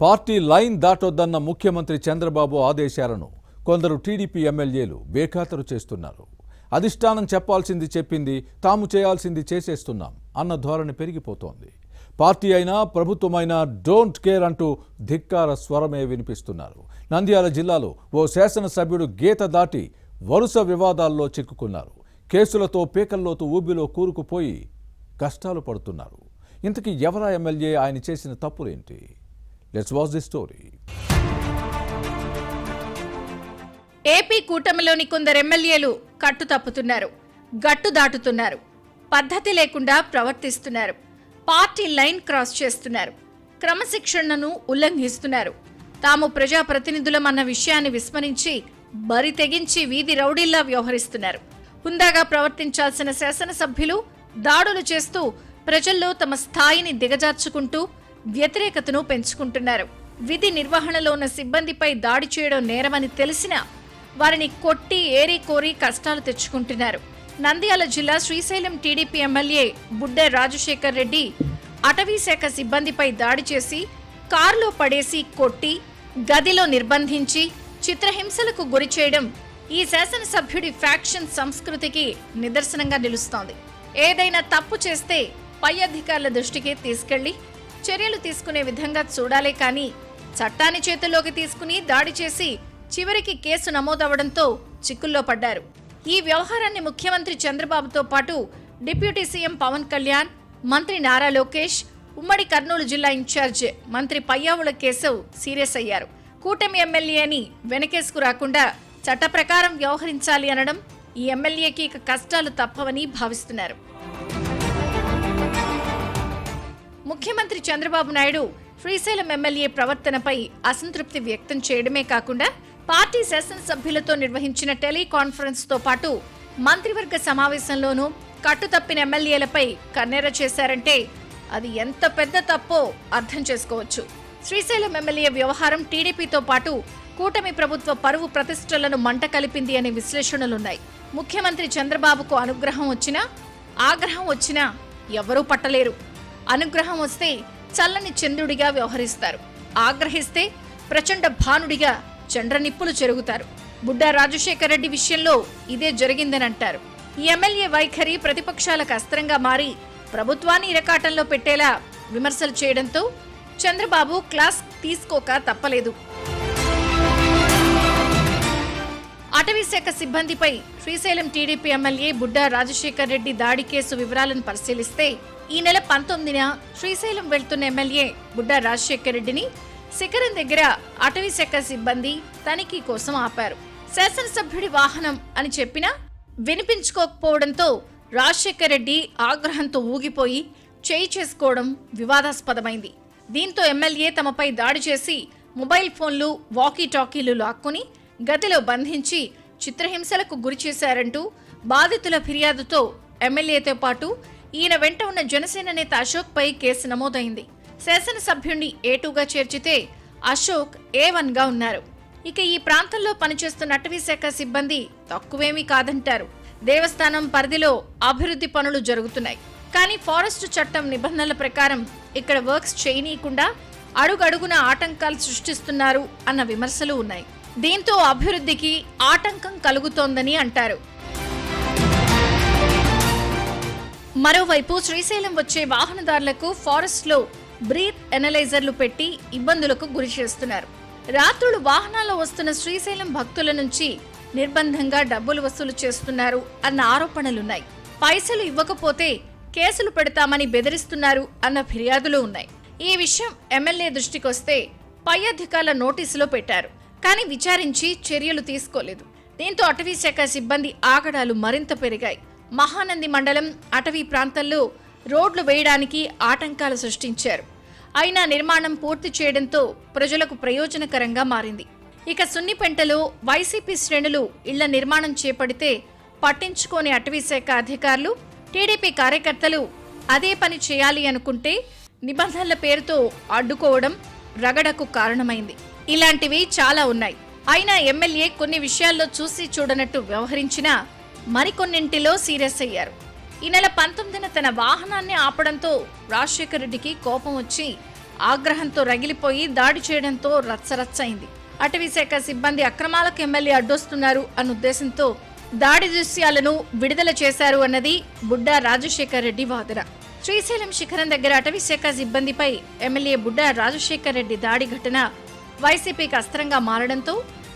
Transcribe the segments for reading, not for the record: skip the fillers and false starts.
Party line దాటొద్దన్న ముఖ్యమంత్రి చంద్రబాబు ఆదేశాలను కొందరు టీడీపీ ఎమ్మెల్యేలు బేఖాతరు చేస్తున్నారు. అధిష్టానం చెప్పాల్సింది చెప్పింది, తాము చేయాల్సింది చేసేస్తున్నాం అన్న ధోరణి పెరిగిపోతోంది. పార్టీ అయినా ప్రభుత్వమైనా డోంట్ కేర్ అంటూ ధిక్కార స్వరమే వినిపిస్తున్నారు. నంద్యాల జిల్లాలో ఓ శాసనసభ్యుడు గీత దాటి వరుస వివాదాల్లో చిక్కుకున్నారు. కేసులతో పీకల్లోతు ఊబిలో కూరుకుపోయి కష్టాలు పడుతున్నారు. ఇంతకీ ఎవరా ఎమ్మెల్యే, ఆయన చేసిన తప్పులేంటి? Let's watch the story. AP కూటమిలోని కొందరు ఎమ్మెల్యేలు కట్టు తప్పుతున్నారు, గట్టు దాటుతున్నారు, పద్ధతి లేకుండా ప్రవర్తిస్తున్నారు, పార్టీ లైన్ క్రాస్ చేస్తున్నారు, క్రమశిక్షణను ఉల్లంఘిస్తున్నారు. తాము ప్రజాప్రతినిధులమన్న విషయాన్ని విస్మరించి బరి తెగించి వీధి రౌడీల్లా వ్యవహరిస్తున్నారు. హుందాగా ప్రవర్తించాల్సిన శాసనసభ్యులు దాడులు చేస్తూ ప్రజల్లో తమ స్థాయిని దిగజార్చుకుంటూ వ్యతిరేకతను పెంచుకుంటున్నారు. విధి నిర్వహణలో ఉన్న సిబ్బందిపై దాడి చేయడం నేరమని తెలిసినా వారిని కొట్టి ఏరి కోరి కష్టాలు తెచ్చుకుంటున్నారు. నంద్యాల జిల్లా శ్రీశైలం టీడీపీ ఎమ్మెల్యే బుడ్డే రాజశేఖర్ రెడ్డి అటవీ శాఖ సిబ్బందిపై దాడి చేసి కారులో పడేసి కొట్టి గదిలో నిర్బంధించి చిత్రహింసలకు గురి చేయడం ఈ శాసనసభ్యుడి ఫ్యాక్షన్ సంస్కృతికి నిదర్శనంగా నిలుస్తోంది. ఏదైనా తప్పు చేస్తే పై అధికారుల దృష్టికి తీసుకెళ్లి చర్యలు తీసుకునే విధంగా చూడాలే కానీ చట్టాన్ని చేతుల్లోకి తీసుకుని దాడి చేసి చివరికి కేసు నమోదవడంతో చిక్కుల్లో పడ్డారు. ఈ వ్యవహారాన్ని ముఖ్యమంత్రి చంద్రబాబుతో పాటు డిప్యూటీ సీఎం పవన్ కళ్యాణ్, మంత్రి నారా లోకేష్, ఉమ్మడి కర్నూలు జిల్లా ఇన్ఛార్జ్ మంత్రి పయ్యావుల కేశవ్ సీరియస్ అయ్యారు. కూటమి ఎమ్మెల్యేని వెనకేసుకు రాకుండా చట్ట ప్రకారం వ్యవహరించాలి అనడం ఈ ఎమ్మెల్యేకి ఇక కష్టాలు తప్పవని భావిస్తున్నారు. ముఖ్యమంత్రి చంద్రబాబు నాయుడు శ్రీశైలం ఎమ్మెల్యే ప్రవర్తనపై అసంతృప్తి వ్యక్తం చేయడమే కాకుండా పార్టీ శాసనసభ్యులతో నిర్వహించిన టెలికాన్ఫరెన్స్తో పాటు మంత్రివర్గ సమావేశంలోనూ కట్టుతప్పిన ఎమ్మెల్యేలపై కన్నెర చేశారంటే అది ఎంత పెద్ద తప్పో అర్థం చేసుకోవచ్చు. శ్రీశైలం ఎమ్మెల్యే వ్యవహారం టీడీపీతో పాటు కూటమి ప్రభుత్వ పరువు ప్రతిష్టలను మంట కలిపింది అనే విశ్లేషణలున్నాయి. ముఖ్యమంత్రి చంద్రబాబుకు అనుగ్రహం వచ్చినా ఆగ్రహం వచ్చినా ఎవరూ పట్టలేరు. అనుగ్రహం వస్తే చల్లని చంద్రుడిగా వ్యవహరిస్తారు, ఆగ్రహిస్తే ప్రచండ భానుడిగా చండ్రనిప్పులు చెరుగుతారు. బుడ్డా రాజశేఖర్ రెడ్డి విషయంలో ఇదే జరిగిందని అంటారు. ఈ ఎమ్మెల్యే వైఖరి ప్రతిపక్షాలకు అస్త్రంగా మారి ప్రభుత్వాన్ని ఇరకాటంలో పెట్టేలా విమర్శలు చేయడంతో చంద్రబాబు క్లాస్ తీసుకోక తప్పలేదు. అటవీశాఖ సిబ్బందిపై శ్రీశైలం టీడీపీ ఎమ్మెల్యే బుడ్డా రాజశేఖర్ రెడ్డి దాడి కేసు వివరాలను పరిశీలిస్తే ఈ నెల 19న శ్రీశైలం వెళ్తున్న ఎమ్మెల్యే బుడ్డా రాజశేఖర్ రెడ్డిని శిఖరం దగ్గర అటవీశాఖ సిబ్బంది తనిఖీ కోసం ఆపారు. శాసనసభ్యుడి వాహనం అని చెప్పినా వినిపించుకోకపోవడంతో రాజశేఖర్ రెడ్డి ఆగ్రహంతో ఊగిపోయి చేయి చేసుకోవడం వివాదాస్పదమైంది. దీంతో ఎమ్మెల్యే తమపై దాడి చేసి మొబైల్ ఫోన్లు, వాకీ టాకీలు లాక్కుని గదిలో బంధించి చిత్రహింసలకు గురి చేశారంటూ బాధితుల ఫిర్యాదుతో ఎమ్మెల్యేతో పాటు ఈయన వెంట ఉన్న జనసేన నేత అశోక్ పై కేసు నమోదైంది. శాసనసభ్యుణ్ణి A2గా చేర్చితే అశోక్ A1గా ఉన్నారు. ఇక ఈ ప్రాంతంలో పనిచేస్తున్న అటవీశాఖ సిబ్బంది తక్కువేమీ కాదంటారు. దేవస్థానం పరిధిలో అభివృద్ధి పనులు జరుగుతున్నాయి, కానీ ఫారెస్టు చట్టం నిబంధనల ప్రకారం ఇక్కడ వర్క్స్ చేయనీయకుండా అడుగడుగున ఆటంకాలు సృష్టిస్తున్నారు అన్న విమర్శలు ఉన్నాయి. దీంతో అభివృద్ధికి ఆటంకం కలుగుతోందని అంటారు. మరోవైపు శ్రీశైలం వచ్చే వాహనదారులకు ఫారెస్ట్లో బ్రీత్ ఎనలైజర్లు పెట్టి ఇబ్బందులకు గురి చేస్తున్నారు. రాత్రులు వాహనాల్లో వస్తున్న శ్రీశైలం భక్తుల నుంచి నిర్బంధంగా డబ్బులు వసూలు చేస్తున్నారు అన్న ఆరోపణలున్నాయి. పైసలు ఇవ్వకపోతే కేసులు పెడతామని బెదిరిస్తున్నారు అన్న ఫిర్యాదులు ఉన్నాయి. ఈ విషయం ఎమ్మెల్యే దృష్టికొస్తే పై అధికారుల నోటీసులో పెట్టారు, కానీ విచారించి చర్యలు తీసుకోలేదు. దీంతో అటవీశాఖ సిబ్బంది ఆగడాలు మరింత పెరిగాయి. మహానంది మండలం అటవీ ప్రాంతాల్లో రోడ్లు వేయడానికి ఆటంకాలు సృష్టించారు. అయినా నిర్మాణం పూర్తి చేయడంతో ప్రజలకు ప్రయోజనకరంగా మారింది. ఇక సున్నిపెంటలో వైసీపీ శ్రేణులు ఇళ్ల నిర్మాణం చేపడితే పట్టించుకోని అటవీశాఖ అధికారులు, టీడీపీ కార్యకర్తలు అదే పని చేయాలి అనుకుంటే నిబంధనల పేరుతో అడ్డుకోవడం రగడకు కారణమైంది. ఇలాంటివి చాలా ఉన్నాయి. అయినా ఎమ్మెల్యే కొన్ని విషయాల్లో చూసి చూడనట్టు వ్యవహరించినా మరికొన్నింటిలో సీరియస్ అయ్యారు. ఈ నెల 19న తన వాహనాన్ని ఆపడంతో రాజశేఖర్ రెడ్డికి కోపం వచ్చి ఆగ్రహంతో రగిలిపోయి దాడి చేయడంతో రచ్చరచ్చయింది. అటవీశాఖ సిబ్బంది అక్రమాలకు ఎమ్మెల్యే అడ్డొస్తున్నారు అన్న ఉద్దేశంతో దాడి దృశ్యాలను విడుదల చేశారు అన్నది బుడ్డా రాజశేఖర్ రెడ్డి వాదన. శ్రీశైలం శిఖరం దగ్గర అటవీశాఖ సిబ్బందిపై ఎమ్మెల్యే బుడ్డా రాజశేఖర్ రెడ్డి దాడి ఘటన వైసీపీకి అస్త్రంగా మారడంతో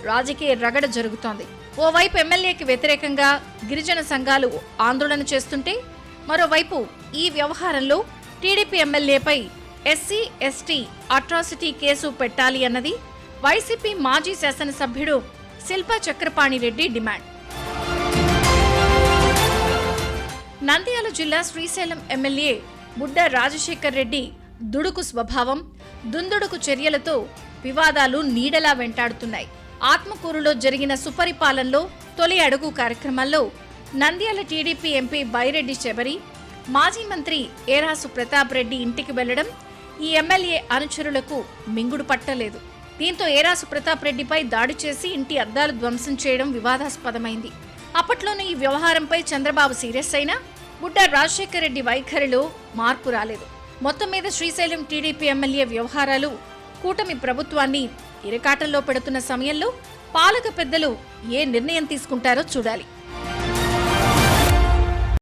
రాజకీయ రగడ జరుగుతోంది. ఓవైపు ఎమ్మెల్యేకి వ్యతిరేకంగా గిరిజన సంఘాలు ఆందోళన చేస్తుంటే, మరోవైపు ఈ వ్యవహారంలో టీడీపీ ఎమ్మెల్యేపై ఎస్సీ ఎస్టీ అట్రాసిటీ కేసు పెట్టాలి అన్నది వైసీపీ మాజీ శాసనసభ్యుడు శిల్పా చక్రపాణి రెడ్డి డిమాండ్. నంద్యాల జిల్లా శ్రీశైలం ఎమ్మెల్యే బుడ్డా రాజశేఖర్ రెడ్డి దుడుకు స్వభావం, దుందుడుకు చర్యలతో వివాదాలు నీడలా వెంటాడుతున్నాయి. ఆత్మకూరులో జరిగిన సుపరిపాలనలో తొలి అడుగు కార్యక్రమంలో నంద్యాల టీడీపీ ఎంపీ బైరెడ్డి చెబరి, మాజీ మంత్రి ఏరాసు ప్రతాప్ రెడ్డి ఇంటికి వెళ్లడం ఈ ఎమ్మెల్యే అనుచరులకు మింగుడు పట్టలేదు. దీంతో ఏరాసు ప్రతాప్ రెడ్డిపై దాడి చేసి ఇంటి అద్దాలు ధ్వంసం చేయడం వివాదాస్పదమైంది. అప్పట్లోనే ఈ వ్యవహారంపై చంద్రబాబు సీరియస్ అయినా బుడ్డా రాజశేఖర్ రెడ్డి వైఖరిలో మార్పు రాలేదు. మొత్తం మీద శ్రీశైలం టీడీపీ ఎమ్మెల్యే వ్యవహారాలు కూటమి ప్రభుత్వాన్ని ఇరకాటంలో పెడుతున్న సమయంలో పాలక పెద్దలు ఏ నిర్ణయం తీసుకుంటారో చూడాలి.